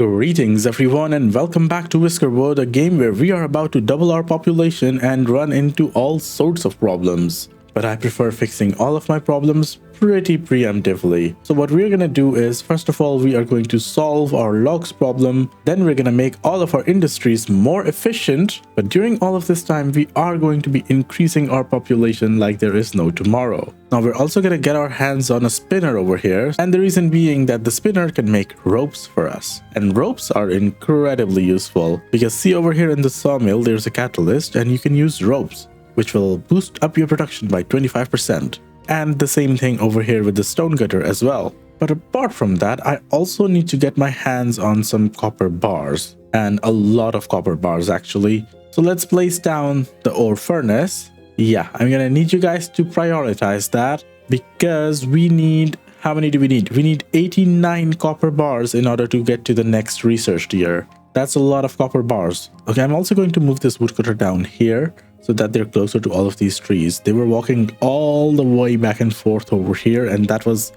Greetings everyone and welcome back to Whiskerwood, a game where we are about to double our population and run into all sorts of problems. But I prefer fixing all of my problems pretty preemptively. So what we're gonna do is, first of all, we are going to solve our logs problem, then we're gonna make all of our industries more efficient, but during all of this time we are going to be increasing our population like there is no tomorrow. Now we're also gonna get our hands on a spinner over here, and the reason being that the spinner can make ropes for us. And ropes are incredibly useful, because see over here in the sawmill there's a catalyst and you can use ropes, which will boost up your production by 25%. And the same thing over here with the stone cutter as well. But apart from that, I also need to get my hands on some copper bars, and a lot of copper bars actually. So let's place down the ore furnace. Yeah, I'm gonna need you guys to prioritize that, because we need, how many do we need? We need 89 copper bars in order to get to the next research tier. That's a lot of copper bars. Okay, I'm also going to move this woodcutter down here so that they're closer to all of these trees. They were walking all the way back and forth over here, and that was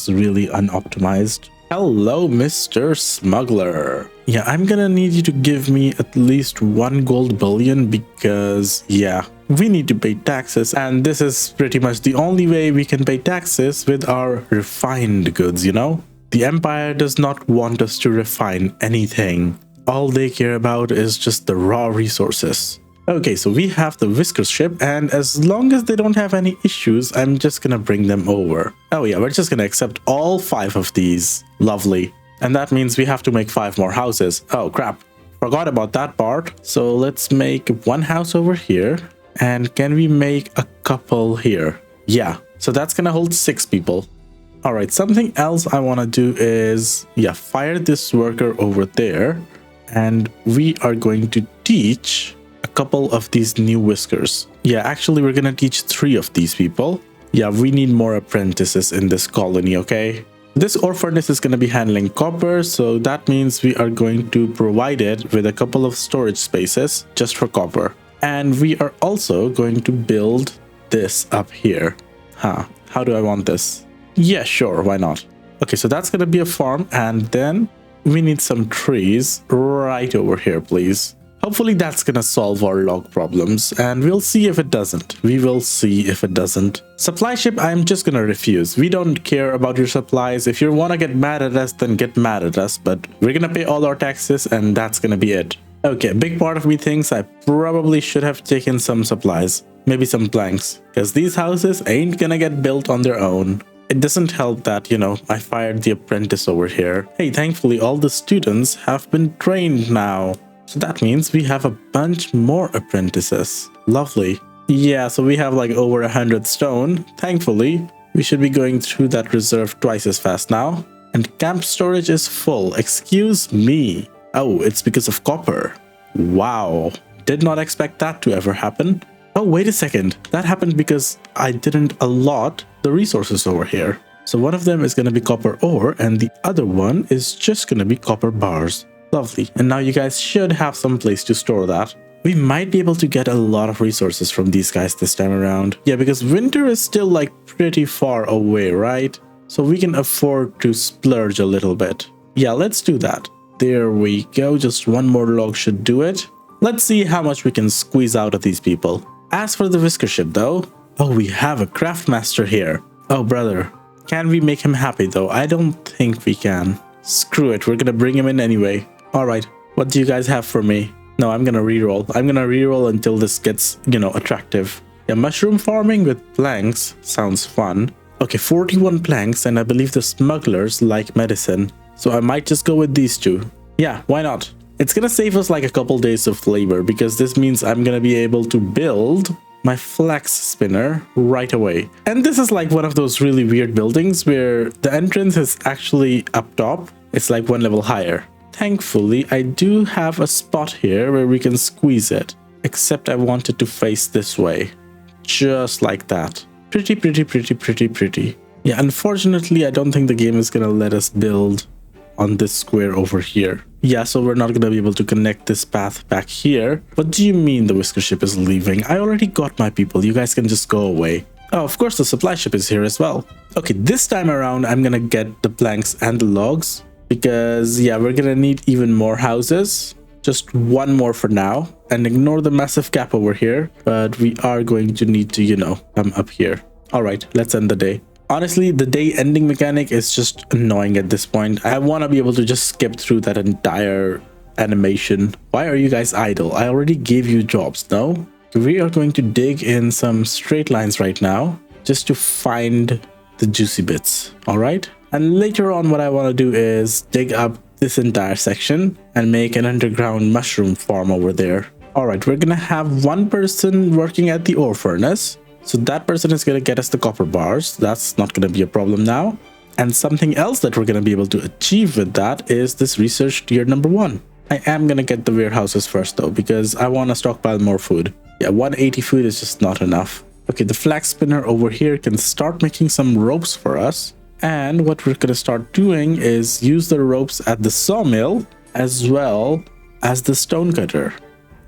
really unoptimized. Hello, Mr. Smuggler. Yeah, I'm gonna need you to give me at least 1 gold bullion because, yeah, we need to pay taxes, and this is pretty much the only way we can pay taxes with our refined goods, you know? The Empire does not want us to refine anything. All they care about is just the raw resources. Okay, so we have the Whisker ship, and as long as they don't have any issues, I'm just gonna bring them over. Oh yeah, we're just gonna accept all 5 of these. Lovely. And that means we have to make 5 more houses. Oh crap, forgot about that part. So let's make 1 house over here, and can we make a couple here? Yeah, so that's gonna hold 6 people. Alright, something else I want to do is, yeah, fire this worker over there, and we are going to teach a couple of these new whiskers. Yeah, actually we're gonna teach 3 of these people. Yeah, we need more apprentices in this colony, okay? This ore furnace is gonna be handling copper, so that means we are going to provide it with a couple of storage spaces just for copper. And we are also going to build this up here. How do I want this? Yeah, sure, why not? Okay, so that's gonna be a farm, and then we need some trees right over here, please. Hopefully that's gonna solve our log problems, and we'll see if it doesn't. We will see if it doesn't. Supply ship, I'm just gonna refuse. We don't care about your supplies. If you wanna get mad at us, then get mad at us, but we're gonna pay all our taxes, and that's gonna be it. Okay, a big part of me thinks I probably should have taken some supplies. Maybe some planks, because these houses ain't gonna get built on their own. It doesn't help that, you know, I fired the apprentice over here. Hey, thankfully all the students have been trained now. So that means we have a bunch more apprentices. Lovely. Yeah, so we have like over 100 stone. Thankfully, we should be going through that reserve twice as fast now. And camp storage is full. Excuse me. Oh, it's because of copper. Wow. Did not expect that to ever happen. Oh, wait a second. That happened because I didn't allot the resources over here. So one of them is going to be copper ore, and the other one is just going to be copper bars. Lovely. And now you guys should have some place to store that. We might be able to get a lot of resources from these guys this time around. Yeah, because winter is still like pretty far away, right? So we can afford to splurge a little bit. Yeah, let's do that. There we go. Just 1 more log should do it. Let's see how much we can squeeze out of these people. As for the Whisker ship though, oh, we have a craftmaster here. Oh brother, can we make him happy though? I don't think we can. Screw it, we're gonna bring him in anyway. Alright, what do you guys have for me? No, I'm gonna reroll. I'm gonna reroll until this gets, you know, attractive. Yeah, mushroom farming with planks sounds fun. Okay, 41 planks, and I believe the smugglers like medicine. So I might just go with these 2. Yeah, why not? It's gonna save us like a couple days of labor, because this means I'm gonna be able to build my flax spinner right away. And this is like one of those really weird buildings where the entrance is actually up top. It's like 1 level higher. Thankfully, I do have a spot here where we can squeeze it. Except I want it to face this way. Just like that. Pretty, pretty, pretty, pretty, pretty. Yeah, unfortunately, I don't think the game is gonna let us build on this square over here. Yeah, so we're not gonna be able to connect this path back here. What do you mean the Whisker ship is leaving? I already got my people. You guys can just go away. Oh, of course the supply ship is here as well. Okay, this time around, I'm gonna get the planks and the logs, because yeah, we're gonna need even more houses. Just one more for now, and ignore the massive gap over here, but we are going to need to, you know, come up here. All right, let's end the day. Honestly, the day ending mechanic is just annoying at this point. I want to be able to just skip through that entire animation. Why are you guys idle? I already gave you jobs, no? We are going to dig in some straight lines right now just to find the juicy bits. All right, and later on what I want to do is dig up this entire section and make an underground mushroom farm over there. All right, we're gonna have one person working at the ore furnace, so that person is gonna get us the copper bars. That's not gonna be a problem now. And something else that we're gonna be able to achieve with that is this research tier number 1. I am gonna get the warehouses first though, because I want to stockpile more food. Yeah, 180 food is just not enough. Okay, the flax spinner over here can start making some ropes for us. And what we're going to start doing is use the ropes at the sawmill as well as the stone cutter.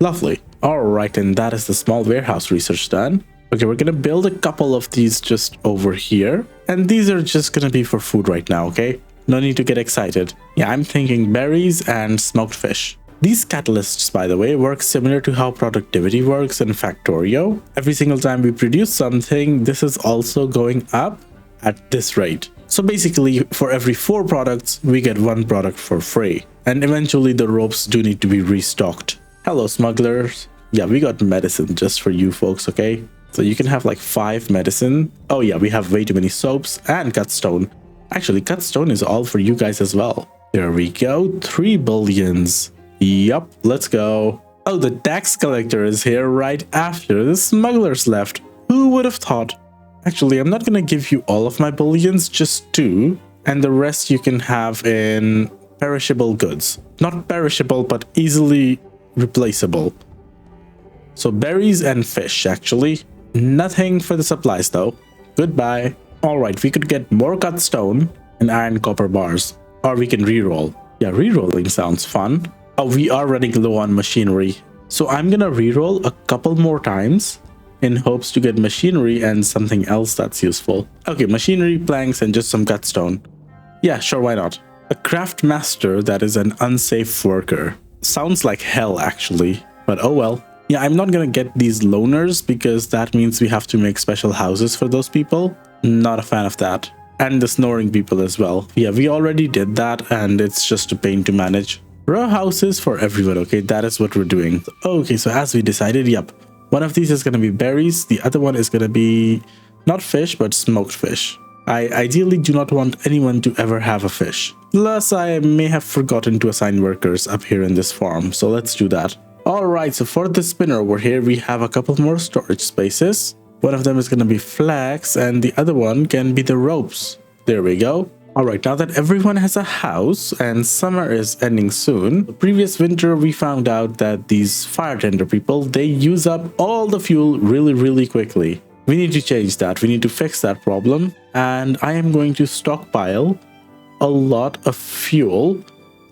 Lovely. All right, and that is the small warehouse research done. Okay, we're going to build a couple of these just over here. And these are just going to be for food right now, okay? No need to get excited. Yeah, I'm thinking berries and smoked fish. These catalysts, by the way, work similar to how productivity works in Factorio. Every single time we produce something, this is also going up at this rate. So basically, for every 4 products, we get 1 product for free. And eventually the ropes do need to be restocked. Hello, smugglers. Yeah, we got medicine just for you folks, okay? So you can have like 5 medicine. Oh yeah, we have way too many soaps and cutstone. Actually, cutstone is all for you guys as well. There we go, 3 billions. Yup, let's go. Oh, the tax collector is here right after the smugglers left. Who would have thought? Actually, I'm not going to give you all of my billions, just 2. And the rest you can have in perishable goods. Not perishable, but easily replaceable. So berries and fish, actually. Nothing for the supplies, though. Goodbye. Alright, we could get more cut stone and iron copper bars. Or we can reroll. Yeah, rerolling sounds fun. Oh, we are running low on machinery. So I'm going to reroll a couple more times in hopes to get machinery and something else that's useful. Okay, machinery, planks, and just some cutstone. Yeah, sure, why not? A craft master that is an unsafe worker. Sounds like hell, actually. But oh well. Yeah, I'm not gonna get these loners because that means we have to make special houses for those people. Not a fan of that. And the snoring people as well. Yeah, we already did that and it's just a pain to manage. Row houses for everyone, okay? That is what we're doing. Okay, so as we decided, yep. One of these is going to be berries. The other one is going to be not fish, but smoked fish. I ideally do not want anyone to ever have a fish. Plus, I may have forgotten to assign workers up here in this farm. So let's do that. Alright, so for the spinner over here, we have a couple more storage spaces. One of them is going to be flax and the other one can be the ropes. There we go. Alright, now that everyone has a house and summer is ending soon, the previous winter we found out that these fire tender people, they use up all the fuel really quickly. We need to change that. We need to fix that problem. And I am going to stockpile a lot of fuel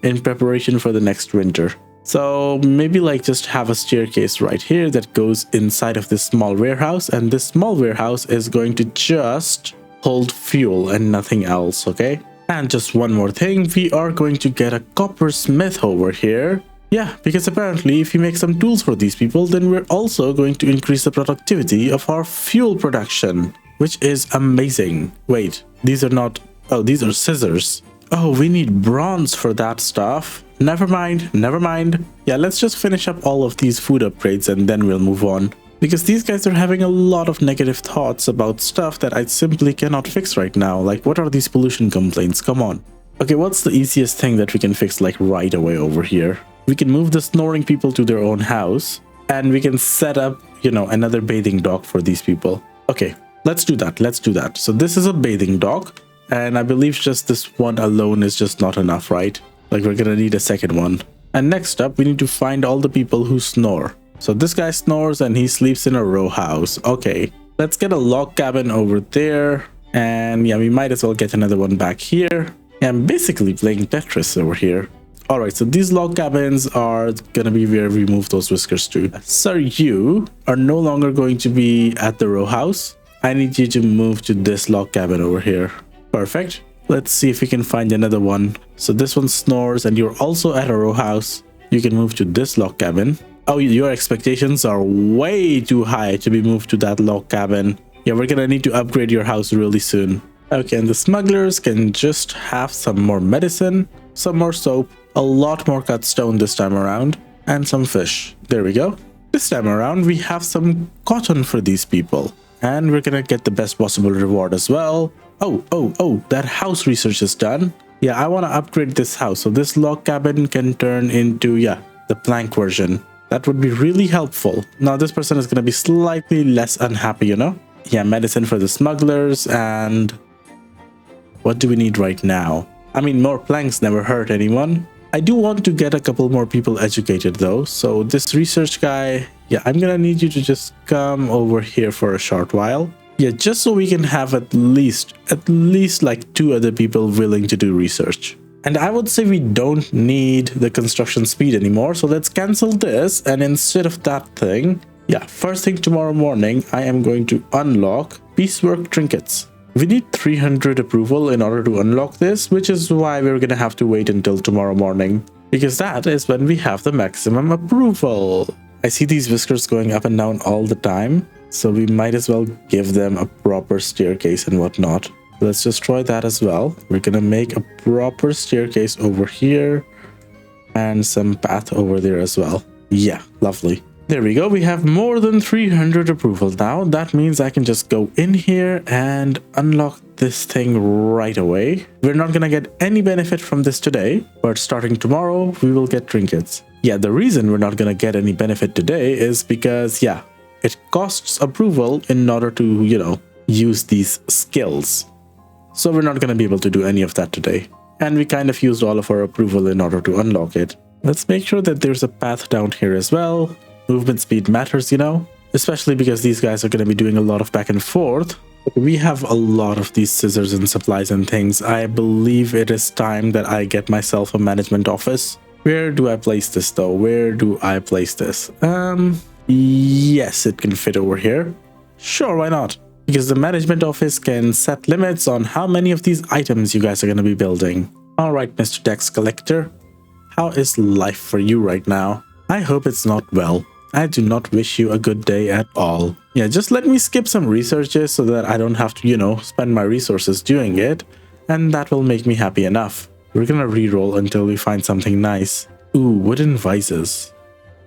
in preparation for the next winter. So maybe like just have a staircase right here that goes inside of this small warehouse. And this small warehouse is going to just hold fuel and nothing else, okay? And just one more thing, we are going to get a coppersmith over here. Yeah, because apparently if you make some tools for these people, then we're also going to increase the productivity of our fuel production, which is amazing. Wait, these are not... Oh, these are scissors. Oh, we need bronze for that stuff. Never mind. Yeah, let's just finish up all of these food upgrades and then we'll move on. Because these guys are having a lot of negative thoughts about stuff that I simply cannot fix right now. Like, what are these pollution complaints? Come on. Okay, what's the easiest thing that we can fix like right away over here? We can move the snoring people to their own house. And we can set up, you know, another bathing dock for these people. Okay, let's do that. So this is a bathing dock. And I believe just this one alone is just not enough, right? Like, we're gonna need a second one. And next up, we need to find all the people who snore. So this guy snores and he sleeps in a row house. Okay, let's get a log cabin over there. And yeah, we might as well get another one back here. Yeah, I'm basically playing Tetris over here. Alright, so these log cabins are gonna be where we move those whiskers to. Sir, you are no longer going to be at the row house. I need you to move to this log cabin over here. Perfect. Let's see if we can find another one. So this one snores and you're also at a row house. You can move to this log cabin. Oh, your expectations are way too high to be moved to that log cabin. Yeah, we're gonna need to upgrade your house really soon. Okay, and the smugglers can just have some more medicine, some more soap, a lot more cut stone this time around, and some fish. There we go. This time around, we have some cotton for these people. And we're gonna get the best possible reward as well. Oh, that house research is done. Yeah, I wanna upgrade this house. So this log cabin can turn into, yeah, the plank version. That would be really helpful. Now this person is gonna be slightly less unhappy, you know? Yeah, medicine for the smugglers and... what do we need right now? I mean, more planks never hurt anyone. I do want to get a couple more people educated though. So this research guy, yeah, I'm gonna need you to just come over here for a short while. Yeah, just so we can have at least like 2 other people willing to do research. And I would say we don't need the construction speed anymore. So let's cancel this. And instead of that thing, yeah, first thing tomorrow morning, I am going to unlock piecework trinkets. We need 300 approval in order to unlock this, which is why we're gonna have to wait until tomorrow morning, because that is when we have the maximum approval. I see these whiskers going up and down all the time, so we might as well give them a proper staircase and whatnot. Let's just try that as well. We're gonna make a proper staircase over here and some path over there as well. Yeah, lovely. There we go. We have more than 300 approval now. That means I can just go in here and unlock this thing right away. We're not gonna get any benefit from this today, but starting tomorrow, we will get trinkets. Yeah, the reason we're not gonna get any benefit today is because, yeah, it costs approval in order to, you know, use these skills. So we're not gonna be able to do any of that today. And we kind of used all of our approval in order to unlock it. Let's make sure that there's a path down here as well. Movement speed matters, you know, especially because these guys are going to be doing a lot of back and forth. We have a lot of these scissors and supplies and things. I believe it is time that I get myself a management office. Where do I place this though? Where do I place this? Yes, it can fit over here. Sure, why not? Because the management office can set limits on how many of these items you guys are going to be building. All right, Mr. Tax Collector, how is life for you right now? I hope it's not well. I do not wish you a good day at all. Yeah, just let me skip some researches so that I don't have to, you know, spend my resources doing it. And that will make me happy enough. We're gonna reroll until we find something nice. Ooh, wooden vises.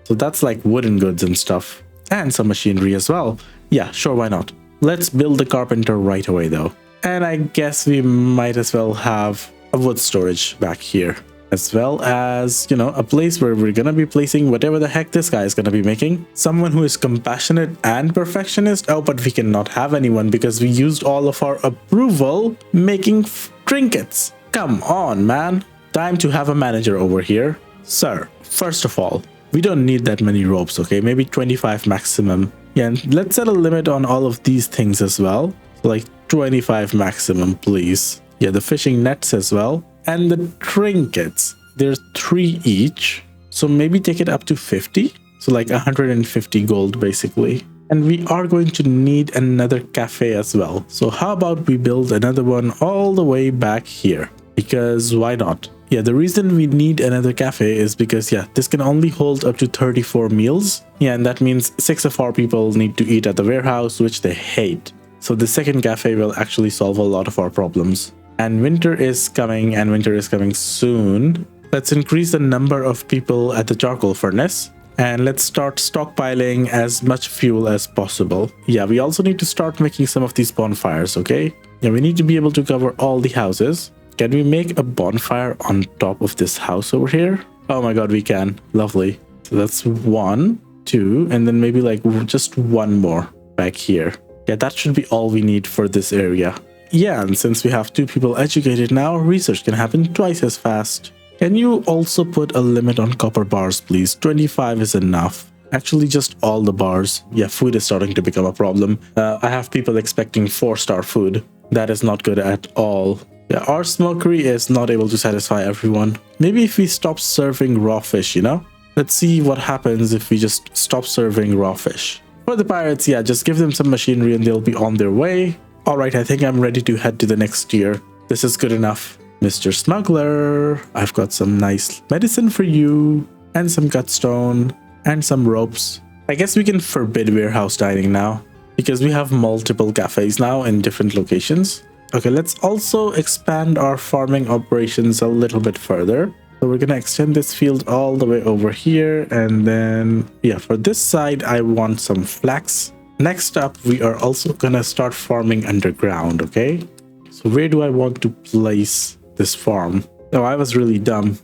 So that's like wooden goods and stuff. And some machinery as well. Yeah, sure, why not? Let's build the carpenter right away though. And I guess we might as well have a wood storage back here, as well as, you know, a place where we're gonna be placing whatever the heck this guy is gonna be making. Someone who is compassionate and perfectionist. Oh, but we cannot have anyone because we used all of our approval making trinkets. Come on, man. Time to have a manager over here. Sir, first of all, we don't need that many ropes, okay? Maybe 25 maximum. Yeah, and let's set a limit on all of these things as well. Like 25 maximum, please. Yeah, the fishing nets as well. And the trinkets, there's 3 each. So maybe take it up to 50. So like 150 gold basically. And we are going to need another cafe as well. So how about we build another one all the way back here? Because why not? Yeah, the reason we need another cafe is because, yeah, this can only hold up to 34 meals. Yeah, and that means 6 of our people need to eat at the warehouse, which they hate. So the second cafe will actually solve a lot of our problems. And winter is coming, and winter is coming soon. Let's increase the number of people at the charcoal furnace. And let's start stockpiling as much fuel as possible. Yeah, we also need to start making some of these bonfires, okay? Yeah, we need to be able to cover all the houses. Can we make a bonfire on top of this house over here? Oh my god, we can. Lovely. So that's 1, 2, and then maybe like just 1 more back here. Yeah, that should be all we need for this area. Yeah, and since we have 2 people educated now, research can happen twice as fast. Can you also put a limit on copper bars, please? 25 is enough. Actually, just all the bars. Yeah, food is starting to become a problem. I have people expecting 4-star food. That is not good at all. Yeah, our smokery is not able to satisfy everyone. Maybe if we stop serving raw fish, you know? Let's see what happens if we just stop serving raw fish. For the pirates, yeah, just give them some machinery and they'll be on their way. Alright, I think I'm ready to head to the next tier. This is good enough. Mr. Smuggler, I've got some nice medicine for you, and some cutstone, and some ropes. I guess we can forbid warehouse dining now, because we have multiple cafes now in different locations. Okay, let's also expand our farming operations a little bit further. So we're gonna extend this field all the way over here, and then, yeah, for this side, I want some flax. Next up, we are also gonna start farming underground, okay? So where do I want to place this farm? Oh, I was really dumb.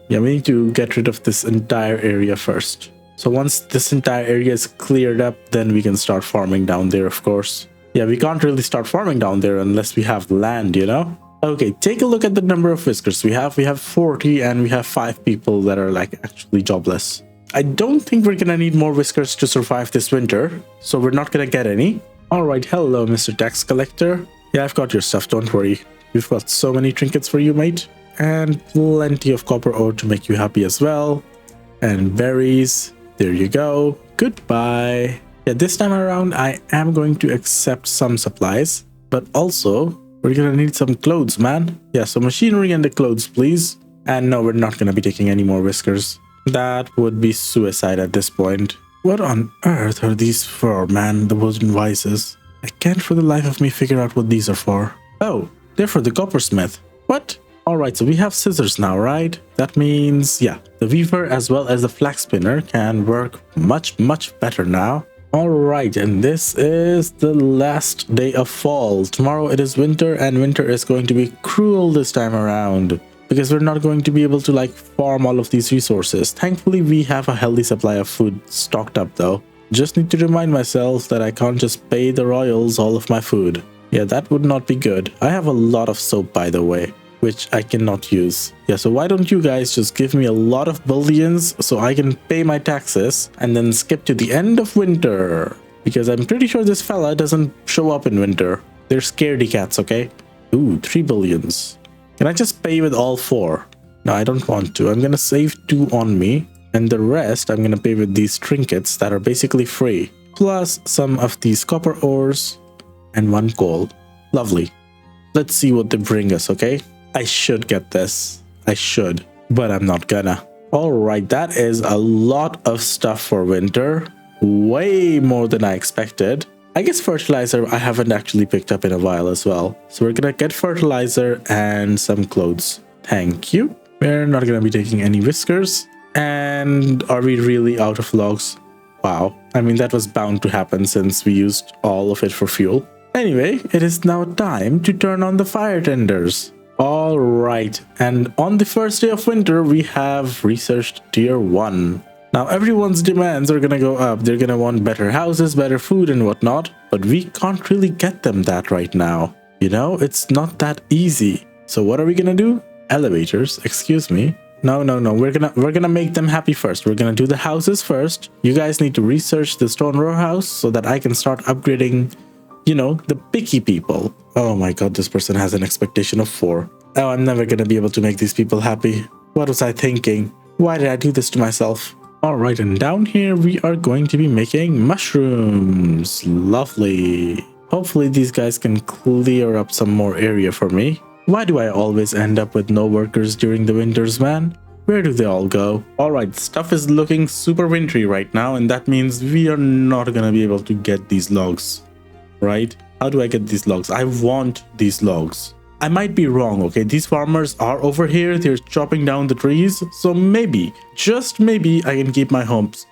Yeah, we need to get rid of this entire area first. So once this entire area is cleared up, then we can start farming down there, of course. Yeah, we can't really start farming down there unless we have land, you know? Okay, take a look at the number of whiskers we have. We have 40 and we have 5 people that are like actually jobless. I don't think we're gonna need more whiskers to survive this winter, so we're not gonna get any. Alright, hello Mr. Tax Collector. Yeah, I've got your stuff, don't worry. We've got so many trinkets for you, mate. And plenty of copper ore to make you happy as well. And berries. There you go. Goodbye. Yeah, this time around I am going to accept some supplies, but also we're gonna need some clothes, man. Yeah, so machinery and the clothes, please. And no, we're not gonna be taking any more whiskers. That would be suicide at this point. What on earth are these for, man? The wooden vices. I can't for the life of me figure out what these are for. Oh, they're for the coppersmith. What? Alright, so we have scissors now, right? That means, yeah, the weaver as well as the flax spinner can work much better now. Alright, and this is the last day of fall. Tomorrow it is winter, and winter is going to be cruel this time around, because we're not going to be able to like farm all of these resources. Thankfully, we have a healthy supply of food stocked up though. Just need to remind myself that I can't just pay the royals all of my food. Yeah, that would not be good. I have a lot of soap, by the way, which I cannot use. Yeah, so why don't you guys just give me a lot of bullions so I can pay my taxes and then skip to the end of winter? Because I'm pretty sure this fella doesn't show up in winter. They're scaredy cats, okay? Ooh, 3 billions. Can I just pay with all 4? No, I don't want to. I'm gonna save 2 on me, and the rest I'm gonna pay with these trinkets that are basically free. Plus some of these copper ores and 1 coal. Lovely. Let's see what they bring us, okay? I should get this. I should, but I'm not gonna. Alright, that is a lot of stuff for winter. Way more than I expected. I guess fertilizer I haven't actually picked up in a while as well. So we're gonna get fertilizer and some clothes. Thank you. We're not gonna be taking any whiskers. And are we really out of logs? Wow. I mean, that was bound to happen since we used all of it for fuel. Anyway, it is now time to turn on the fire tenders. Alright, and on the first day of winter, we have researched tier 1. Now everyone's demands are gonna go up. They're gonna want better houses, better food and whatnot, but we can't really get them that right now. You know, it's not that easy. So what are we gonna do? Elevators, excuse me. No, we're gonna make them happy first. We're gonna do the houses first. You guys need to research the stone row house so that I can start upgrading, you know, the picky people. Oh my god, this person has an expectation of 4. Oh, I'm never gonna be able to make these people happy. What was I thinking? Why did I do this to myself? Alright, and down here we are going to be making mushrooms. Lovely. Hopefully these guys can clear up some more area for me. Why do I always end up with no workers during the winters, man? Where do they all go? Alright, stuff is looking super wintry right now, and that means we are not gonna be able to get these logs. Right? How do I get these logs? I want these logs. I might be wrong, okay? These farmers are over here. They're chopping down the trees. So maybe, just maybe, I can keep my hopes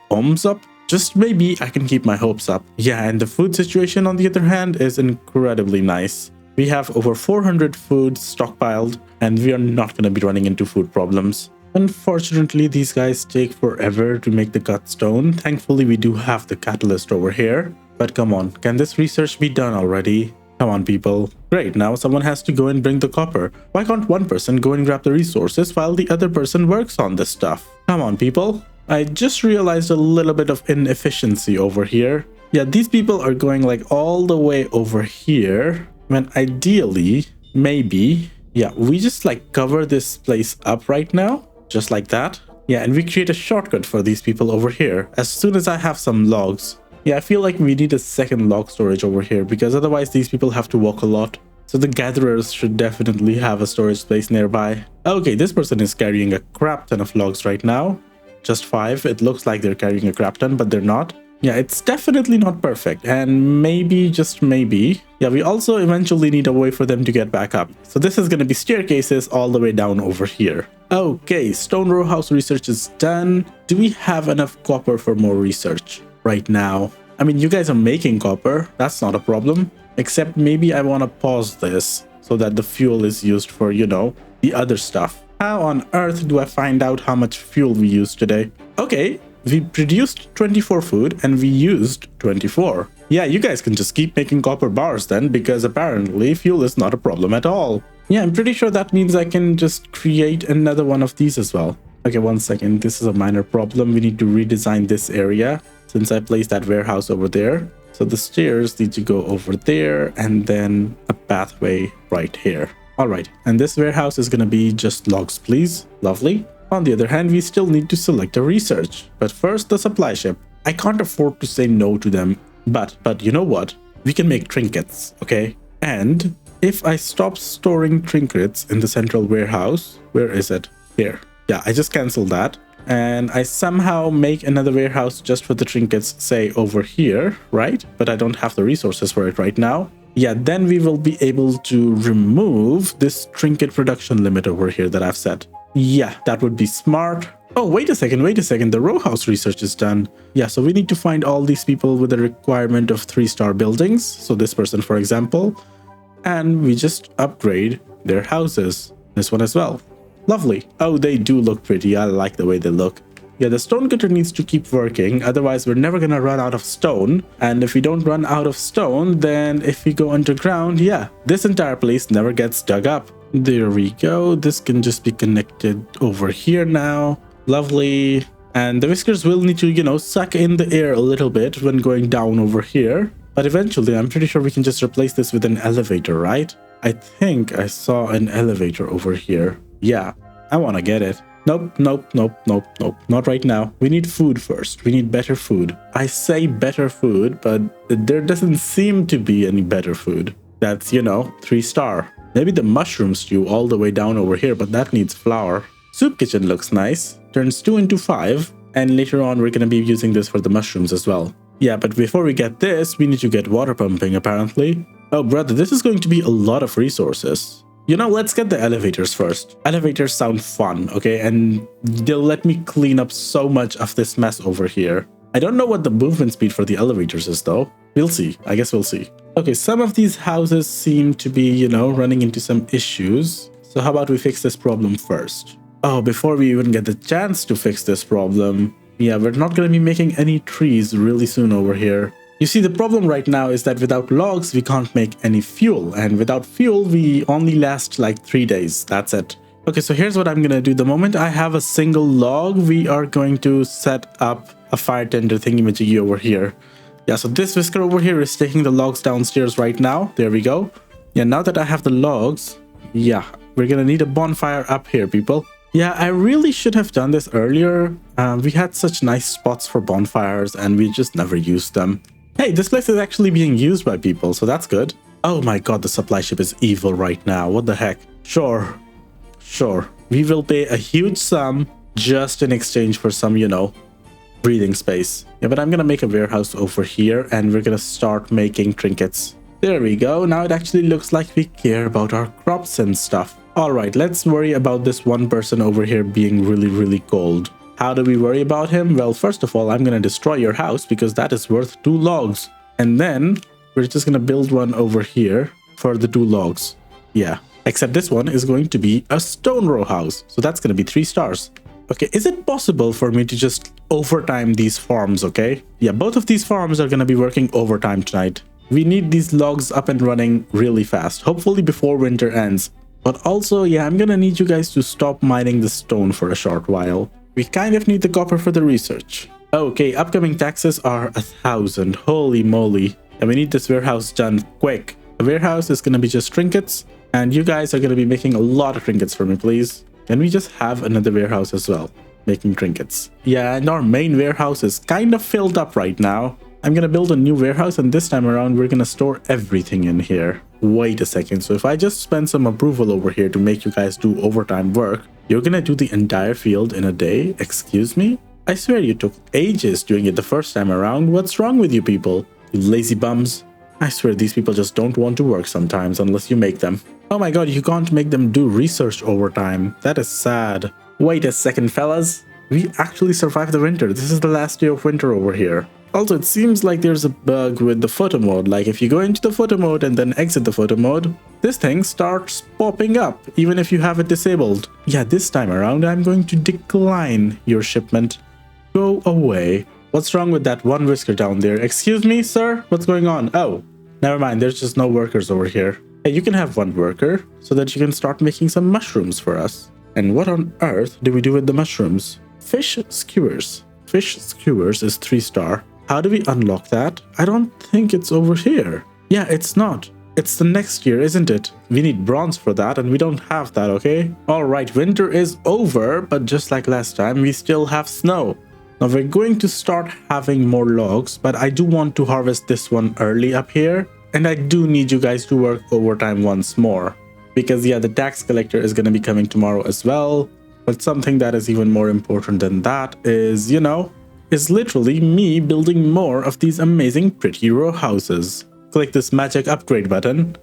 up. Just maybe I can keep my hopes up. Yeah, and the food situation, on the other hand, is incredibly nice. We have over 400 food stockpiled, and we are not going to be running into food problems. Unfortunately, these guys take forever to make the cut stone. Thankfully, we do have the catalyst over here. But come on, can this research be done already? Come on, people. Great, now someone has to go and bring the copper. Why can't one person go and grab the resources while the other person works on this stuff? Come on, people. I just realized a little bit of inefficiency over here. Yeah, these people are going like all the way over here. When ideally, maybe, yeah, we just like cover this place up right now. Just like that. Yeah, and we create a shortcut for these people over here as soon as I have some logs. Yeah, I feel like we need a second log storage over here because otherwise these people have to walk a lot. So the gatherers should definitely have a storage space nearby. Okay, this person is carrying a crap ton of logs right now. Just 5. It looks like they're carrying a crap ton, but they're not. Yeah, it's definitely not perfect. And maybe, just maybe, yeah, we also eventually need a way for them to get back up. So this is going to be staircases all the way down over here. Okay, stone row house research is done. Do we have enough copper for more research right now? I mean, you guys are making copper. That's not a problem. Except maybe I want to pause this so that the fuel is used for, you know, the other stuff. How on earth do I find out how much fuel we used today? Okay, we produced 24 food and we used 24. Yeah, you guys can just keep making copper bars then, because apparently fuel is not a problem at all. Yeah, I'm pretty sure that means I can just create another one of these as well. Okay, one second. This is a minor problem. We need to redesign this area since I placed that warehouse over there. So the stairs need to go over there and then a pathway right here. All right, and this warehouse is going to be just logs, please. Lovely. On the other hand, we still need to select a research. But first, the supply ship. I can't afford to say no to them. But you know what? We can make trinkets, okay? And if I stop storing trinkets in the central warehouse, where is it? Here. Yeah, I just canceled that. And I somehow make another warehouse just for the trinkets, say over here, right? But I don't have the resources for it right now. Yeah, then we will be able to remove this trinket production limit over here that I've set. Yeah, that would be smart. Oh, wait a second. The row house research is done. Yeah, so we need to find all these people with a requirement of 3-star buildings. So this person, for example. And we just upgrade their houses. This one as well. Lovely. Oh, they do look pretty. I like the way they look. Yeah, the stone cutter needs to keep working. Otherwise, we're never gonna run out of stone. And if we don't run out of stone, then if we go underground, yeah, this entire place never gets dug up. There we go. This can just be connected over here now. Lovely. And the whiskers will need to, you know, suck in the air a little bit when going down over here. But eventually, I'm pretty sure we can just replace this with an elevator, right? I think I saw an elevator over here. Yeah, I want to get it. Nope. Not right now. We need food first. We need better food. I say better food, but there doesn't seem to be any better food. That's, you know, 3-star. Maybe the mushroom stew all the way down over here, but that needs flour. Soup kitchen looks nice. Turns 2 into 5. And later on, we're going to be using this for the mushrooms as well. Yeah, but before we get this, we need to get water pumping, apparently. Oh, brother, this is going to be a lot of resources. You know, let's get the elevators first. Elevators sound fun, okay? And they'll let me clean up so much of this mess over here. I don't know what the movement speed for the elevators is, though. We'll see. I guess we'll see. Okay, some of these houses seem to be, you know, running into some issues. So how about we fix this problem first? Oh, before we even get the chance to fix this problem, yeah, we're not going to be making any trees really soon over here. You see, the problem right now is that without logs, we can't make any fuel. And without fuel, we only last like 3 days. That's it. Okay, so here's what I'm going to do. The moment I have a single log, we are going to set up a fire tender thingy-majiggy over here. Yeah, so this whisker over here is taking the logs downstairs right now. There we go. Yeah, now that I have the logs, yeah, we're going to need a bonfire up here, people. Yeah, I really should have done this earlier. We had such nice spots for bonfires and we just never used them. Hey, this place is actually being used by people, so that's good. Oh my god, the supply ship is evil right now. What the heck? Sure. We will pay a huge sum just in exchange for some, you know, breathing space. Yeah, but I'm gonna make a warehouse over here and we're gonna start making trinkets. There we go. Now it actually looks like we care about our crops and stuff. Alright, let's worry about this one person over here being really cold. How do we worry about him? Well, first of all, I'm going to destroy your house because that is worth 2 logs. And then we're just going to build one over here for the 2 logs. Yeah, except this one is going to be a stone row house. So that's going to be 3 stars. Okay, is it possible for me to just overtime these farms, okay? Yeah, both of these farms are going to be working overtime tonight. We need these logs up and running really fast, hopefully before winter ends. But also, yeah, I'm going to need you guys to stop mining the stone for a short while. We kind of need the copper for the research. Okay, upcoming taxes are 1,000. Holy moly. And we need this warehouse done quick. The warehouse is going to be just trinkets. And you guys are going to be making a lot of trinkets for me, please. Can we just have another warehouse as well? Making trinkets. Yeah, and our main warehouse is kind of filled up right now. I'm going to build a new warehouse and this time around we're going to store everything in here. Wait a second. So if I just spend some approval over here to make you guys do overtime work, you're gonna do the entire field in a day? Excuse me? I swear you took ages doing it the first time around. What's wrong with you people? You lazy bums. I swear these people just don't want to work sometimes unless you make them. Oh my god, you can't make them do research overtime. That is sad. Wait a second, fellas. We actually survived the winter. This is the last day of winter over here. Also, it seems like there's a bug with the photo mode. Like if you go into the photo mode and then exit the photo mode, this thing starts popping up even if you have it disabled. Yeah, this time around, I'm going to decline your shipment. Go away. What's wrong with that one whisker down there? Excuse me, sir? What's going on? Oh, never mind. There's just no workers over here. Hey, you can have one worker so that you can start making some mushrooms for us. And what on earth do we do with the mushrooms? Fish skewers. Fish skewers is 3-star. How do we unlock that? I don't think it's over here. Yeah, it's not. It's the next year, isn't it? We need bronze for that and we don't have that, okay? Alright, winter is over, but just like last time, we still have snow. Now we're going to start having more logs, but I do want to harvest this one early up here. And I do need you guys to work overtime once more. Because yeah, the tax collector is going to be coming tomorrow as well. But something that is even more important than that is, you know, is literally me building more of these amazing pretty row houses. Click this magic upgrade button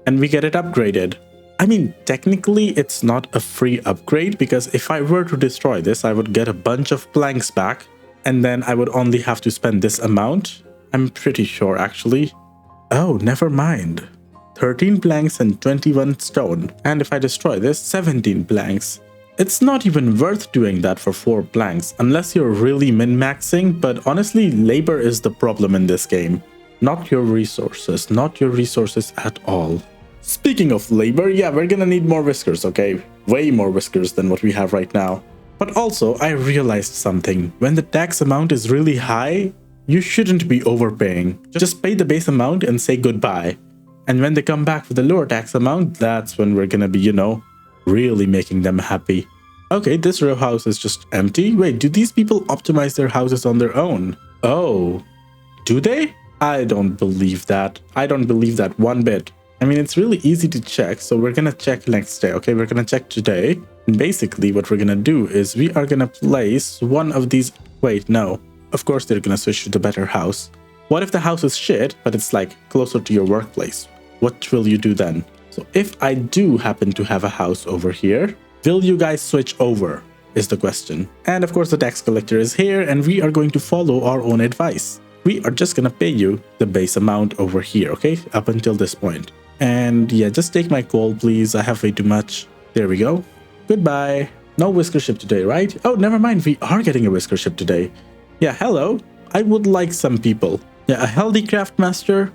and we get it upgraded. I mean, technically it's not a free upgrade because if I were to destroy this, I would get a bunch of planks back and then I would only have to spend this amount. I'm pretty sure actually. Oh, never mind. 13 planks and 21 stone. And if I destroy this, 17 planks. It's not even worth doing that for 4 planks unless you're really min-maxing, but honestly, labor is the problem in this game. Not your resources, not your resources at all. Speaking of labor, yeah, we're gonna need more whiskers, okay? Way more whiskers than what we have right now. But also, I realized something. When the tax amount is really high, you shouldn't be overpaying. Just pay the base amount and say goodbye. And when they come back with a lower tax amount, that's when we're gonna be, you know, really making them happy. Okay, this row house is just empty. Wait, do these people optimize their houses on their own? Oh, do they? I don't believe that. I don't believe that one bit. I mean, it's really easy to check, so we're gonna check next day, okay? We're gonna check today. And basically, what we're gonna do is we are gonna place one of these... Wait, no. Of course, they're gonna switch to the better house. What if the house is shit, but it's like closer to your workplace? What will you do then? So if I do happen to have a house over here, will you guys switch over? Is the question. And of course, the tax collector is here and we are going to follow our own advice. We are just gonna pay you the base amount over here, okay? Up until this point. And yeah, just take my coal, please. I have way too much. There we go. Goodbye. No whisker ship today, right? Oh, never mind. We are getting a whisker ship today. Yeah, hello. I would like some people. Yeah, a healthy craftmaster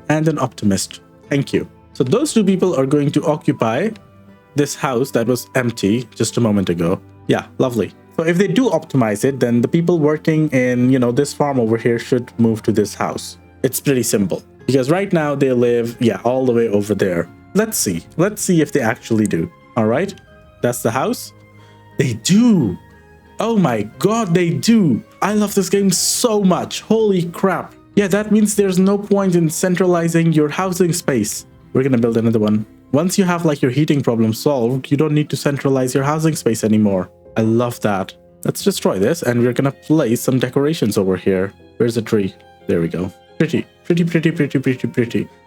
and an optimist. Thank you. So those 2 people are going to occupy this house that was empty just a moment ago. Yeah, lovely. So if they do optimize it, then the people working in, you know, this farm over here should move to this house. It's pretty simple. Because right now they live, yeah, all the way over there. Let's see. Let's see if they actually do. All right. That's the house. They do. Oh my god, they do. I love this game so much. Holy crap. Yeah, that means there's no point in centralizing your housing space. We're gonna build another one. Once you have like your heating problem solved, you don't need to centralize your housing space anymore. I love that. Let's destroy this and we're gonna place some decorations over here. Where's the tree? There we go. Pretty.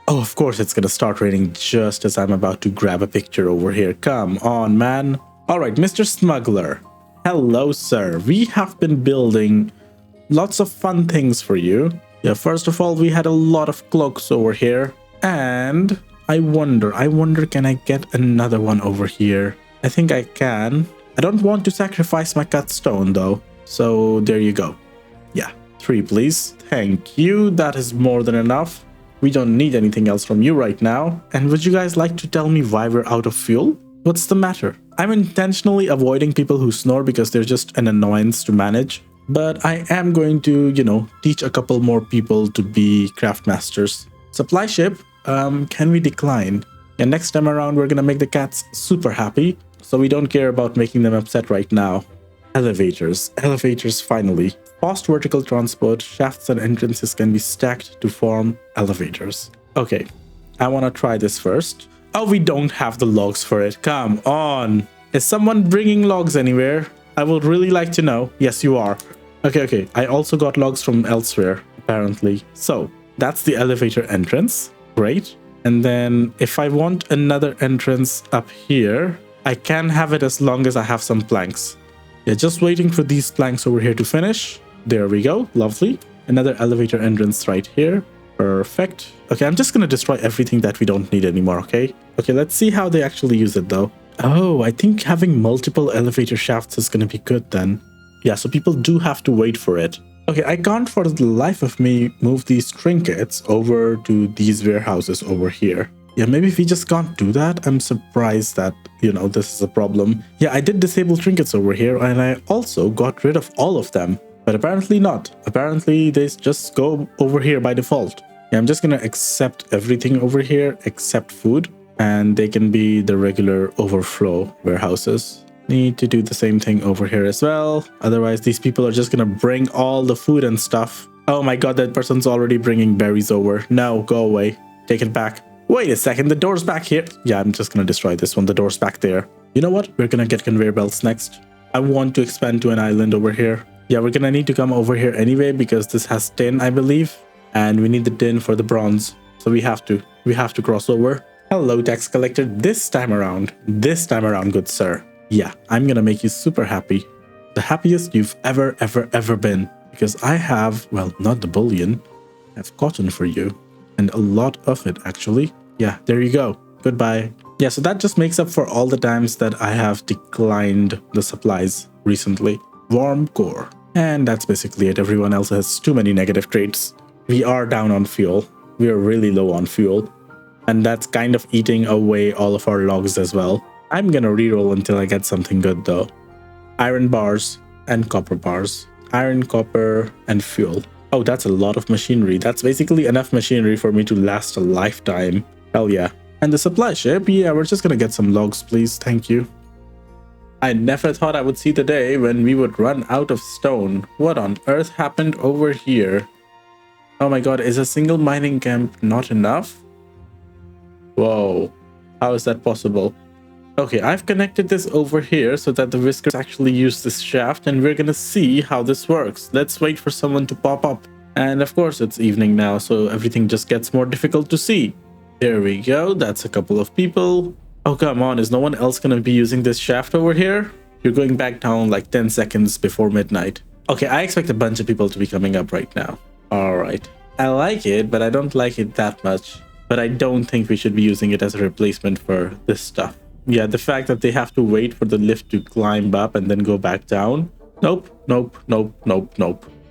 Oh, of course it's gonna start raining just as I'm about to grab a picture over here. Come on, man. All right, Mr. Smuggler. Hello, sir. We have been building lots of fun things for you. Yeah, first of all, we had a lot of cloaks over here. And I wonder, can I get another one over here? I think I can. I don't want to sacrifice my cut stone, though. So there you go. Yeah, 3, please. Thank you. That is more than enough. We don't need anything else from you right now. And would you guys like to tell me why we're out of fuel? What's the matter? I'm intentionally avoiding people who snore because they're just an annoyance to manage. But I am going to, you know, teach a couple more people to be craftmasters. Supply ship, can we decline? And next time around, we're gonna make the cats super happy. So we don't care about making them upset right now. Elevators. Elevators, finally. Fast vertical transport, shafts and entrances can be stacked to form elevators. Okay, I want to try this first. Oh, we don't have the logs for it. Come on. Is someone bringing logs anywhere? I would really like to know. Yes, you are. Okay. I also got logs from elsewhere, apparently. So that's the elevator entrance. Great. And then if I want another entrance up here, I can have it as long as I have some planks. Yeah, just waiting for these planks over here to finish. There we go. Lovely. Another elevator entrance right here. Perfect. Okay, I'm just going to destroy everything that we don't need anymore, okay? Okay, let's see how they actually use it though. Oh, I think having multiple elevator shafts is going to be good then. Yeah, so people do have to wait for it. Okay, I can't for the life of me move these trinkets over to these warehouses over here. Yeah, maybe if we just can't do that. I'm surprised that, this is a problem. Yeah, I did disable trinkets over here and I also got rid of all of them. But apparently not. Apparently they just go over here by default. Yeah, I'm just going to accept everything over here except food. And they can be the regular overflow warehouses. Need to do the same thing over here as well. Otherwise, these people are just going to bring all the food and stuff. Oh my god, that person's already bringing berries over. No, go away. Take it back. Wait a second, the door's back here. Yeah, I'm just going to destroy this one. The door's back there. You know what? We're going to get conveyor belts next. I want to expand to an island over here. Yeah, we're going to need to come over here anyway because this has tin, I believe. And we need the tin for the bronze. So we have to cross over. Hello, tax collector. This time around, good sir. Yeah, I'm gonna make you super happy. The happiest you've ever been. Because I have, well, not the bullion. I have cotton for you. And a lot of it, actually. Yeah, there you go. Goodbye. Yeah, so that just makes up for all the times that I have declined the supplies recently. Warm core. And that's basically it. Everyone else has too many negative traits. We are down on fuel. We are really low on fuel. And that's kind of eating away all of our logs as well. I'm gonna reroll until I get something good though. Iron bars and copper bars. Iron, copper, and fuel. Oh, that's a lot of machinery. That's basically enough machinery for me to last a lifetime. Hell yeah. And the supply ship? Yeah, we're just gonna get some logs, please. Thank you. I never thought I would see the day when we would run out of stone. What on earth happened over here? Oh my god, is a single mining camp not enough? Whoa, how is that possible? Okay, I've connected this over here so that the whiskers actually use this shaft and we're gonna see how this works. Let's wait for someone to pop up. And of course it's evening now, so everything just gets more difficult to see. There we go, that's a couple of people. Oh, come on, is no one else gonna be using this shaft over here? You're going back down like 10 seconds before midnight. Okay, I expect a bunch of people to be coming up right now. Alright, I like it, but I don't like it that much. But I don't think we should be using it as a replacement for this stuff. Yeah, the fact that they have to wait for the lift to climb up and then go back down. Nope.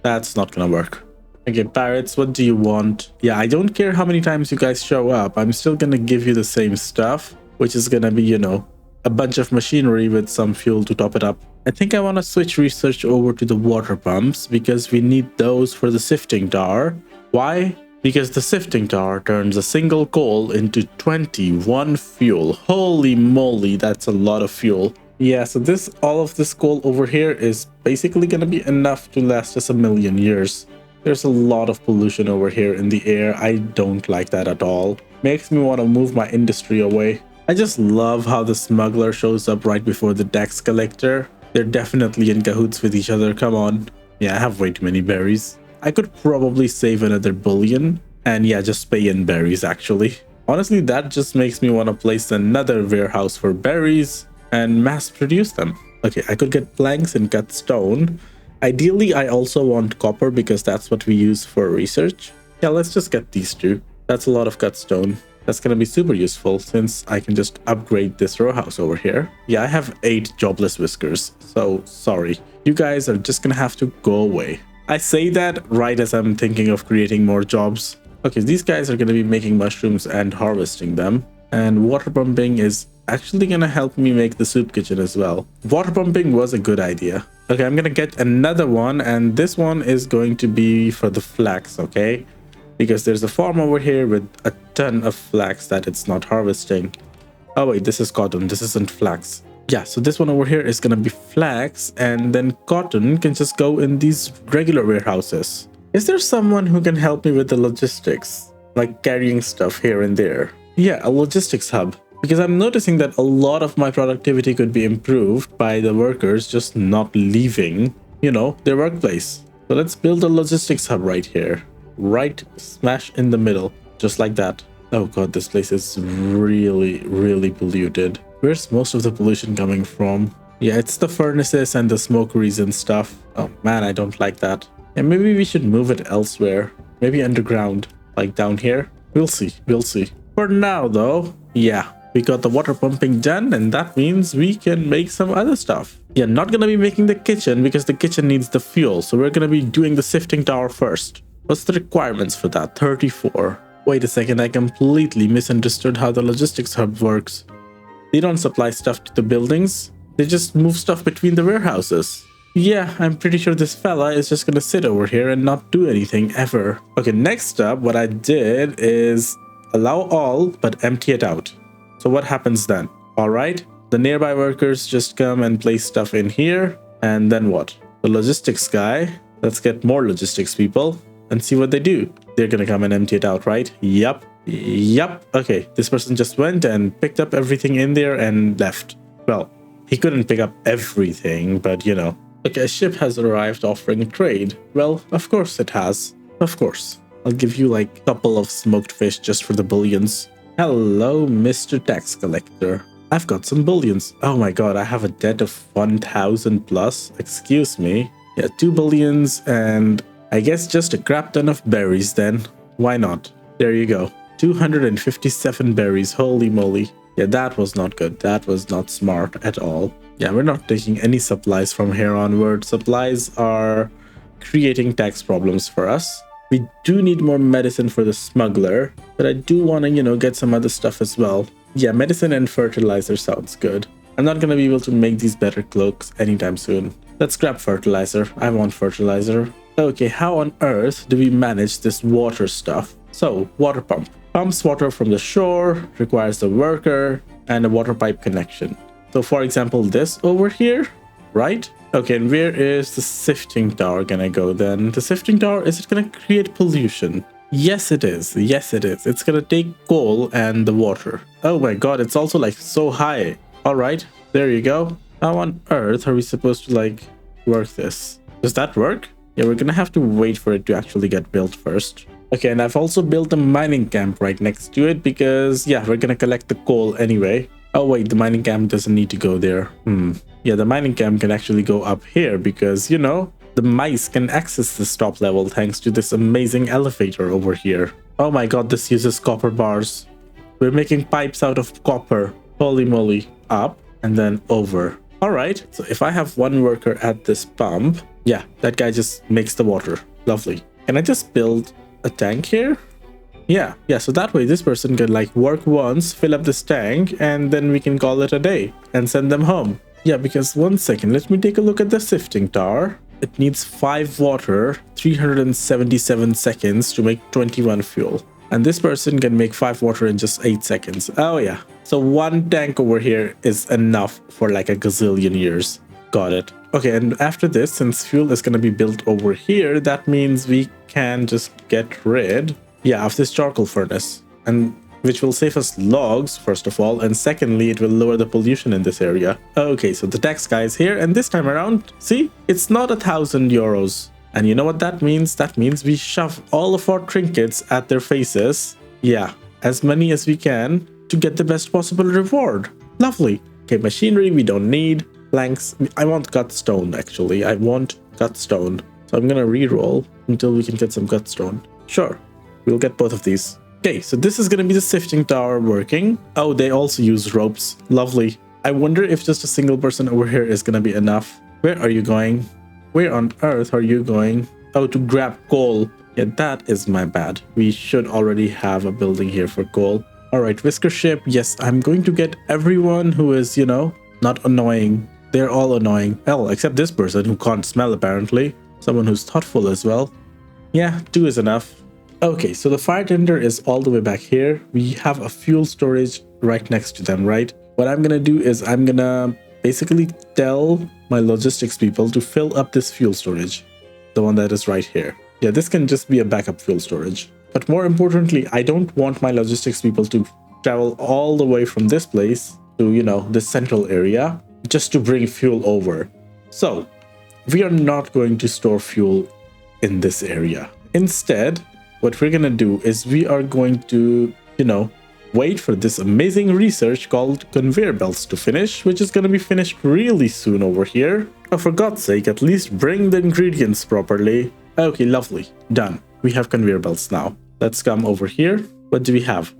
That's not gonna work. Okay, pirates, what do you want? Yeah, I don't care how many times you guys show up. I'm still gonna give you the same stuff, which is gonna be, a bunch of machinery with some fuel to top it up. I think I want to switch research over to the water pumps because we need those for the sifting tower. Why? Because the sifting tower turns a single coal into 21 fuel. Holy moly, that's a lot of fuel. Yeah, so all of this coal over here is basically going to be enough to last us 1,000,000 years. There's a lot of pollution over here in the air. I don't like that at all. Makes me want to move my industry away. I just love how the smuggler shows up right before the tax collector. They're definitely in cahoots with each other. Come on. Yeah, I have way too many berries. I could probably save another bullion and yeah, just pay in berries actually. Honestly, that just makes me want to place another warehouse for berries and mass produce them. Okay, I could get planks and cut stone. Ideally, I also want copper because that's what we use for research. Yeah, let's just get these two. That's a lot of cut stone. That's gonna be super useful since I can just upgrade this row house over here. Yeah, I have 8 jobless whiskers, so sorry. You guys are just gonna have to go away. I say that right as I'm thinking of creating more jobs. Okay, these guys are going to be making mushrooms and harvesting them. And water pumping is actually going to help me make the soup kitchen as well. Water pumping was a good idea. Okay, I'm going to get another one. And this one is going to be for the flax, okay? Because there's a farm over here with a ton of flax that it's not harvesting. Oh wait, this is cotton. This isn't flax. Yeah, so this one over here is gonna be flax and then cotton can just go in these regular warehouses. Is there someone who can help me with the logistics? Like carrying stuff here and there? Yeah, a logistics hub. Because I'm noticing that a lot of my productivity could be improved by the workers just not leaving, their workplace. So let's build a logistics hub right here. Right smash in the middle. Just like that. Oh god, this place is really, really polluted. Where's most of the pollution coming from? Yeah, it's the furnaces and the smokeries and stuff. Oh man, I don't like that. And maybe we should move it elsewhere. Maybe underground, like down here. We'll see, we'll see. For now though, yeah, we got the water pumping done, and that means we can make some other stuff. Yeah, not gonna be making the kitchen because the kitchen needs the fuel. So we're gonna be doing the sifting tower first. What's the requirements for that? 34. Wait a second, I completely misunderstood how the logistics hub works. They don't supply stuff to the buildings. They just move stuff between the warehouses. Yeah, I'm pretty sure this fella is just gonna sit over here and not do anything ever. Okay, next up, what I did is allow all, but empty it out. So what happens then? Alright, the nearby workers just come and place stuff in here. And then what? The logistics guy, let's get more logistics people and see what they do. They're gonna come and empty it out, right? Yup. Okay, this person just went and picked up everything in there and left. Well, he couldn't pick up everything, but Okay, a ship has arrived offering trade. Well, of course it has. Of course. I'll give you like a couple of smoked fish just for the bullions. Hello, Mr. Tax Collector. I've got some bullions. Oh my god, I have a debt of 1,000 plus. Excuse me. Yeah, 2 bullions and I guess just a crap ton of berries then. Why not? There you go. 257 berries. Holy moly. Yeah, that was not good. That was not smart at all. Yeah, we're not taking any supplies from here onward. Supplies are creating tax problems for us. We do need more medicine for the smuggler, but I do want to, get some other stuff as well. Yeah, medicine and fertilizer sounds good. I'm not going to be able to make these better cloaks anytime soon. Let's grab fertilizer. I want fertilizer. Okay, how on earth do we manage this water stuff? So, water pump. Pumps water from the shore, requires a worker, and a water pipe connection. So, for example, this over here, right? Okay, and where is the sifting tower gonna go then? The sifting tower, is it gonna create pollution? Yes, it is. Yes, it is. It's gonna take coal and the water. Oh my god, it's also like so high. Alright, there you go. How on earth are we supposed to like work this? Does that work? Yeah, we're gonna have to wait for it to actually get built first. Okay, and I've also built a mining camp right next to it because, yeah, we're gonna collect the coal anyway. Oh wait, the mining camp doesn't need to go there. Yeah, the mining camp can actually go up here because, the mice can access this top level thanks to this amazing elevator over here. Oh my god, this uses copper bars. We're making pipes out of copper. Holy moly. Up and then over. Alright, so if I have one worker at this pump, yeah, that guy just makes the water. Lovely. Can I just build a tank here? Yeah, so that way this person can like work once, fill up this tank, and then we can call it a day and send them home. Yeah, because one second, let me take a look at the sifting tower. It needs 5 water, 377 seconds to make 21 fuel. And this person can make 5 water in just 8 seconds. Oh yeah. So one tank over here is enough for like a gazillion years. Got it. Okay, and after this, since fuel is going to be built over here, that means we can just get rid, of this charcoal furnace. And which will save us logs, first of all, and secondly, it will lower the pollution in this area. Okay, so the tax guy is here, and this time around, see, it's not 1,000 euros. And you know what that means? That means we shove all of our trinkets at their faces. Yeah, as many as we can to get the best possible reward. Lovely. Okay, machinery we don't need. Planks. I want cut stone, actually. I want cut stone. So I'm gonna re-roll until we can get some cut stone. Sure, we'll get both of these. Okay, so this is gonna be the sifting tower working. Oh, they also use ropes. Lovely. I wonder if just a single person over here is gonna be enough. Where are you going? Where on earth are you going? Oh, to grab coal. Yeah, that is my bad. We should already have a building here for coal. Alright, Whisker ship. Yes, I'm going to get everyone who is, not annoying. They're all annoying. Hell, except this person who can't smell apparently. Someone who's thoughtful as well. Yeah, 2 is enough. Okay, so the fire tender is all the way back here. We have a fuel storage right next to them, right? What I'm gonna do is I'm gonna basically tell my logistics people to fill up this fuel storage. The one that is right here. Yeah, this can just be a backup fuel storage. But more importantly, I don't want my logistics people to travel all the way from this place to, this central area just to bring fuel over. So we are not going to store fuel in this area. Instead, what we're going to do is we are going to, wait for this amazing research called conveyor belts to finish, which is going to be finished really soon over here. Oh, for God's sake, at least bring the ingredients properly. Okay, lovely. Done. We have conveyor belts now. Let's come over here. What do we have?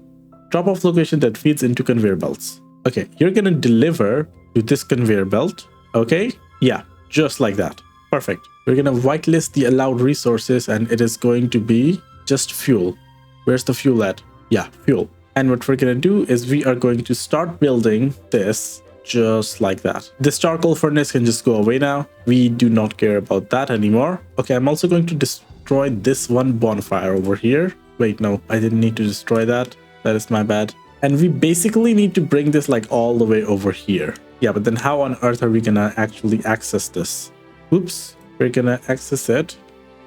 Drop-off location that feeds into conveyor belts. Okay, you're going to deliver to this conveyor belt. Okay? Yeah, just like that. Perfect. We're going to whitelist the allowed resources, and it is going to be just fuel. Where's the fuel at? Yeah, fuel. And what we're going to do is we are going to start building this just like that. This charcoal furnace can just go away now. We do not care about that anymore. Okay, I'm also going to destroy this one bonfire over here. Wait, no, I didn't need to destroy that. That is my bad. And we basically need to bring this like all the way over here. Yeah, but then how on earth are we going to actually access this? Oops, we're going to access it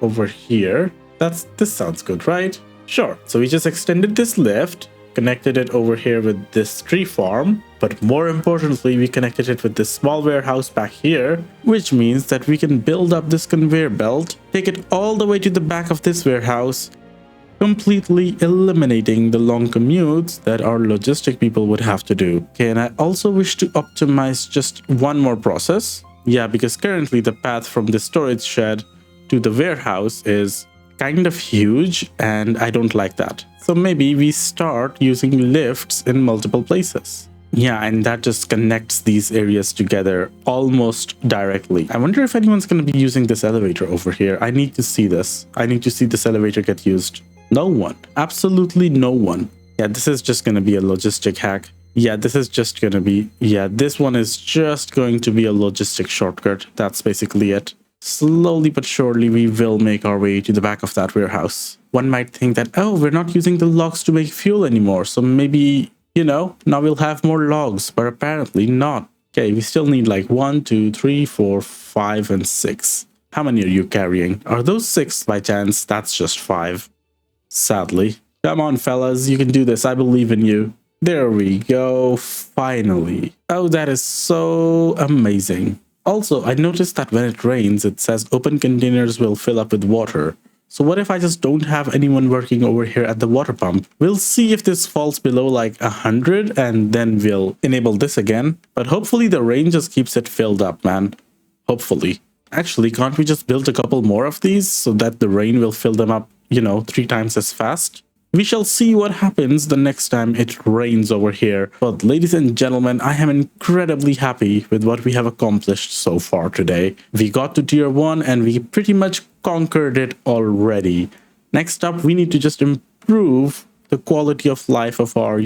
over here. This sounds good, right? Sure. So we just extended this lift, connected it over here with this tree farm, but more importantly, we connected it with this small warehouse back here, which means that we can build up this conveyor belt, take it all the way to the back of this warehouse, completely eliminating the long commutes that our logistic people would have to do. Okay, and I also wish to optimize just one more process. Yeah, because currently the path from the storage shed to the warehouse is kind of huge, and I don't like that. So maybe we start using lifts in multiple places. Yeah, and that just connects these areas together almost directly. I wonder if anyone's going to be using this elevator over here. I need to see this. I need to see this elevator get used. No one. Absolutely no one. Yeah, this is just going to be a logistic hack. Yeah, this is just going to be... Yeah, this one is just going to be a logistic shortcut. That's basically it. Slowly but surely, we will make our way to the back of that warehouse. One might think that, oh, we're not using the logs to make fuel anymore, so maybe, now we'll have more logs, but apparently not. Okay, we still need like 1, 2, 3, 4, 5, and 6. How many are you carrying? Are those 6 by chance? That's just 5. Sadly. Come on, fellas, you can do this. I believe in you. There we go. Finally. Oh, that is so amazing. Also, I noticed that when it rains, it says open containers will fill up with water. So what if I just don't have anyone working over here at the water pump? We'll see if this falls below like 100 and then we'll enable this again. But hopefully the rain just keeps it filled up, man. Hopefully. Actually, can't we just build a couple more of these so that the rain will fill them up, 3 times as fast? We shall see what happens the next time it rains over here. But ladies and gentlemen, I am incredibly happy with what we have accomplished so far today. We got to tier 1 and we pretty much conquered it already. Next up, we need to just improve the quality of life of our,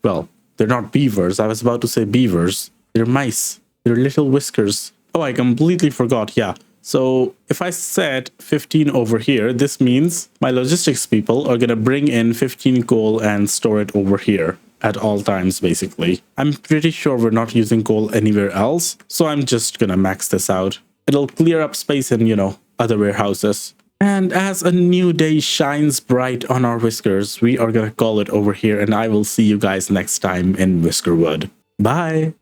well, they're not beavers. I was about to say beavers. They're mice. They're little whiskers. Oh, I completely forgot. Yeah. So if I set 15 over here, this means my logistics people are going to bring in 15 coal and store it over here at all times, basically. I'm pretty sure we're not using coal anywhere else, so I'm just going to max this out. It'll clear up space in, other warehouses. And as a new day shines bright on our whiskers, we are going to call it over here, and I will see you guys next time in Whiskerwood. Bye!